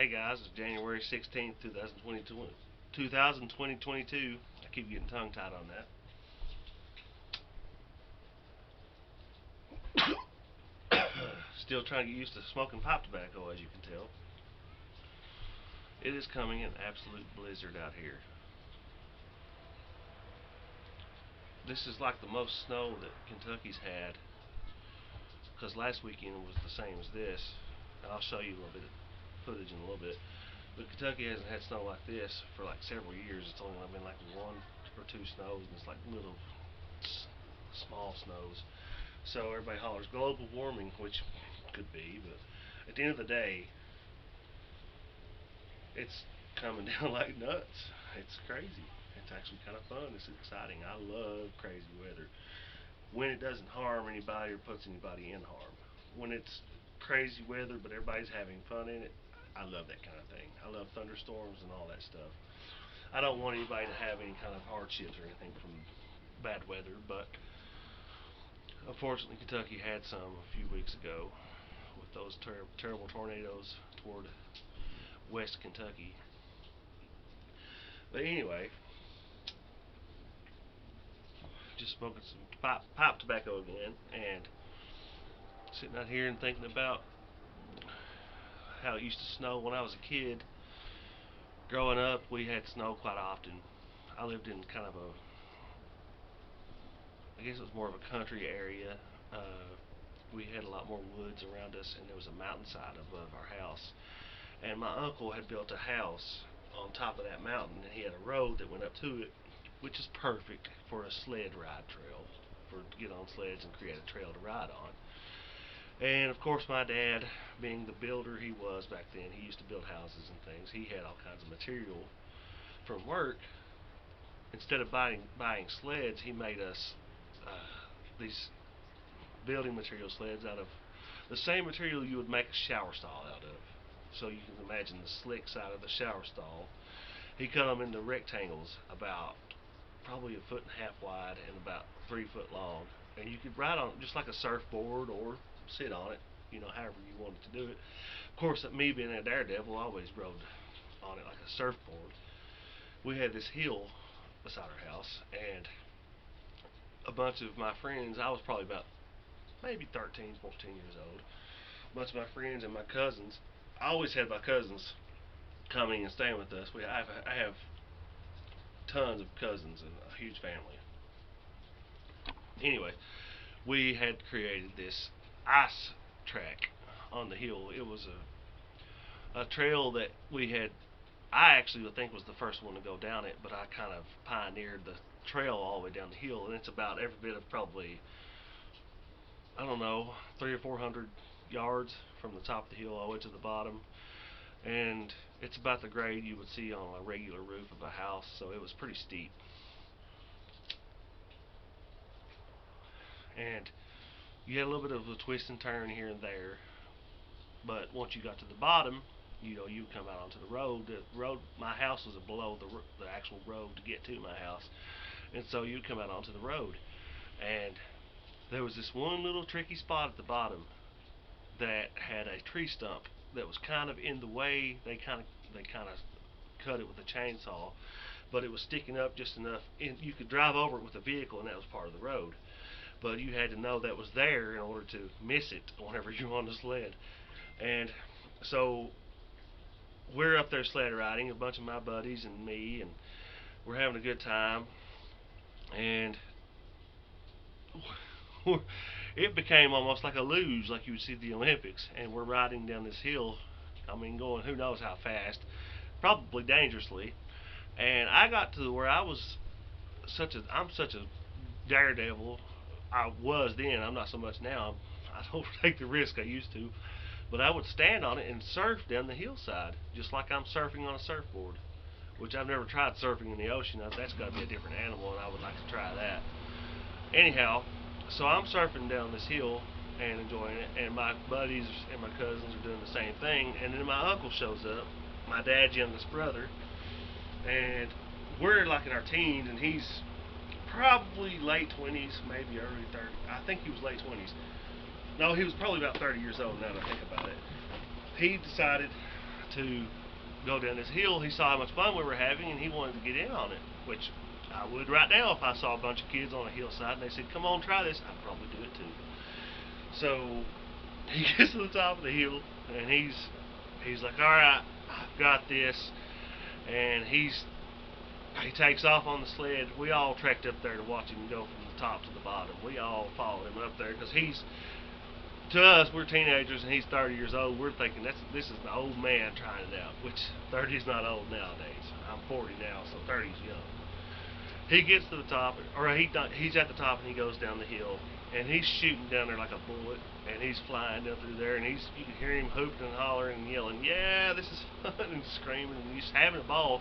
Hey guys, it's January 16th, 2022. I keep getting tongue tied on that. Still trying to get used to smoking pipe tobacco, as you can tell. It is coming an absolute blizzard out here. This is like the most snow that Kentucky's had, because last weekend was the same as this. And I'll show you a little bit of footage in a little bit. But Kentucky hasn't had snow like this for like several years. It's only been like one or two snows, and it's like little small snows. So everybody hollers global warming, which could be, but at the end of the day, it's coming down like nuts. It's crazy. It's actually kind of fun. It's exciting. I love crazy weather when it doesn't harm anybody or puts anybody in harm. When it's crazy weather but everybody's having fun in it, I love that kind of thing. I love thunderstorms and all that stuff. I don't want anybody to have any kind of hardships or anything from bad weather, but unfortunately Kentucky had some a few weeks ago with those terrible tornadoes toward West Kentucky. But anyway, just smoking some pipe tobacco again and sitting out here and thinking about how it used to snow when I was a kid. Growing up, we had snow quite often. I lived in kind of I guess it was more of a country area. We had a lot more woods around us, and there was a mountainside above our house. And my uncle had built a house on top of that mountain, and he had a road that went up to it, which is perfect for a sled ride trail, for to get on sleds and create a trail to ride on. And of course, my dad, being the builder he was back then, he used to build houses and things. He had all kinds of material from work. Instead of buying sleds, he made us these building material sleds out of the same material you would make a shower stall out of. So you can imagine the slick side of the shower stall. He cut them into rectangles about probably a foot and a half wide and about 3 foot long, and you could ride on it just like a surfboard or sit on it, however you wanted to do it. Of course, me being a daredevil, I always rode on it like a surfboard. We had this hill beside our house, and a bunch of my friends, I was probably about maybe 13, 14 years old. A bunch of my friends and my cousins, I always had my cousins coming and staying with us. I have tons of cousins and a huge family. Anyway, we had created this ice track on the hill. It was a trail that we had. I actually would think was the first one to go down it, but I kind of pioneered the trail all the way down the hill, and it's about every bit of probably, I don't know, 300 or 400 yards from the top of the hill all the way to the bottom, and it's about the grade you would see on a regular roof of a house, so it was pretty steep. And you had a little bit of a twist and turn here and there, but once you got to the bottom, you come out onto the road. The road, my house was below the actual road to get to my house, and so you'd come out onto the road, and there was this one little tricky spot at the bottom that had a tree stump that was kind of in the way. They kind of cut it with a chainsaw, but it was sticking up just enough, and you could drive over it with a vehicle, and that was part of the road. But you had to know that was there in order to miss it whenever you're on the sled. And so we're up there sled riding, a bunch of my buddies and me, and we're having a good time. And it became almost like a luge, like you would see at the Olympics. And we're riding down this hill. I mean, going who knows how fast, probably dangerously. And I got to where I'm such a daredevil. I was then. I'm not so much now. I don't take the risk I used to. But I would stand on it and surf down the hillside, just like I'm surfing on a surfboard. Which I've never tried surfing in the ocean. That's got to be a different animal, and I would like to try that. Anyhow, so I'm surfing down this hill and enjoying it, and my buddies and my cousins are doing the same thing. And then my uncle shows up, my dad's youngest brother, and we're like in our teens, and he's probably late 20s, maybe early 30s. I think he was late 20s. No, he was probably about 30 years old now that I think about it. He decided to go down this hill. He saw how much fun we were having, and he wanted to get in on it, which I would right now if I saw a bunch of kids on a hillside and they said, "Come on, try this," I'd probably do it too. So he gets to the top of the hill, and he's like, "All right, I've got this," and he takes off on the sled. We all trekked up there to watch him go from the top to the bottom. We all followed him up there because to us, we're teenagers and he's 30 years old. We're thinking this is an old man trying it out, which 30 is not old nowadays. I'm 40 now, so 30 is young. He gets to the top, or he's at the top, and he goes down the hill, and he's shooting down there like a bullet, and he's flying down through there, and you can hear him hooping and hollering and yelling, "Yeah, this is fun," and screaming, and he's having a ball.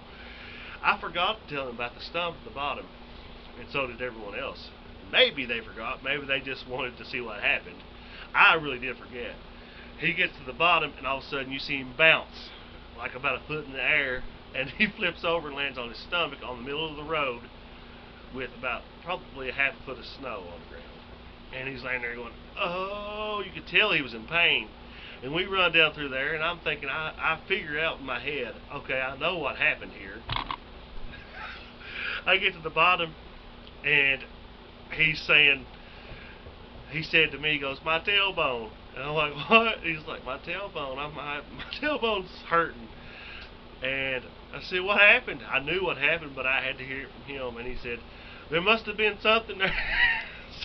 I forgot to tell him about the stump at the bottom, and so did everyone else. Maybe they forgot. Maybe they just wanted to see what happened. I really did forget. He gets to the bottom, and all of a sudden you see him bounce like about a foot in the air, and he flips over and lands on his stomach on the middle of the road with about probably a half a foot of snow on the ground. And he's laying there going, "Oh," you could tell he was in pain. And we run down through there, and I'm thinking, I figure out in my head, okay, I know what happened here. I get to the bottom, and he's saying, he said to me, he goes, "My tailbone." And I'm like, "What?" He's like, "My tailbone. My tailbone's hurting." And I said, "What happened?" I knew what happened, but I had to hear it from him. And he said, "There must have been something there,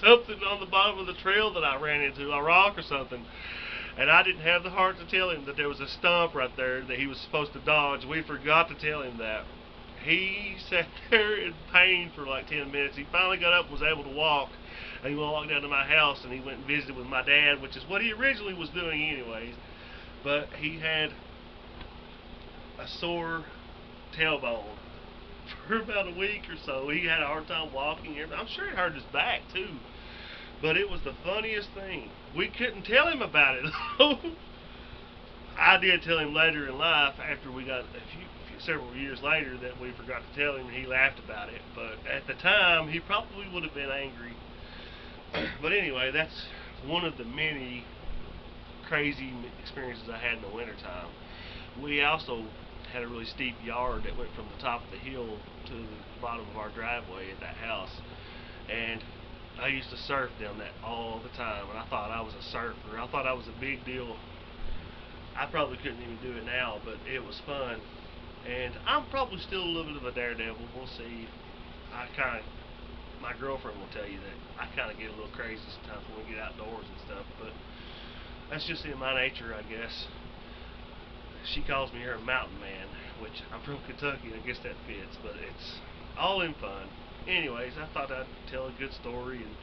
something on the bottom of the trail that I ran into, a rock or something." And I didn't have the heart to tell him that there was a stump right there that he was supposed to dodge. We forgot to tell him that. He sat there in pain for like 10 minutes. He finally got up and was able to walk. And he walked down to my house, and he went and visited with my dad, which is what he originally was doing anyways. But he had a sore tailbone for about a week or so. He had a hard time walking. I'm sure it hurt his back too. But it was the funniest thing. We couldn't tell him about it though. I did tell him later in life, after we got several years later, that we forgot to tell him, and he laughed about it. But at the time, he probably would have been angry. But anyway, that's one of the many crazy experiences I had in the wintertime. We also had a really steep yard that went from the top of the hill to the bottom of our driveway at that house. And I used to surf down that all the time, and I thought I was a surfer. I thought I was a big deal. I probably couldn't even do it now, but it was fun. And I'm probably still a little bit of a daredevil. We'll see. My girlfriend will tell you that I kind of get a little crazy sometimes when we get outdoors and stuff, but that's just in my nature, I guess. She calls me her mountain man, which I'm from Kentucky. I guess that fits, but it's all in fun. Anyways, I thought I'd tell a good story and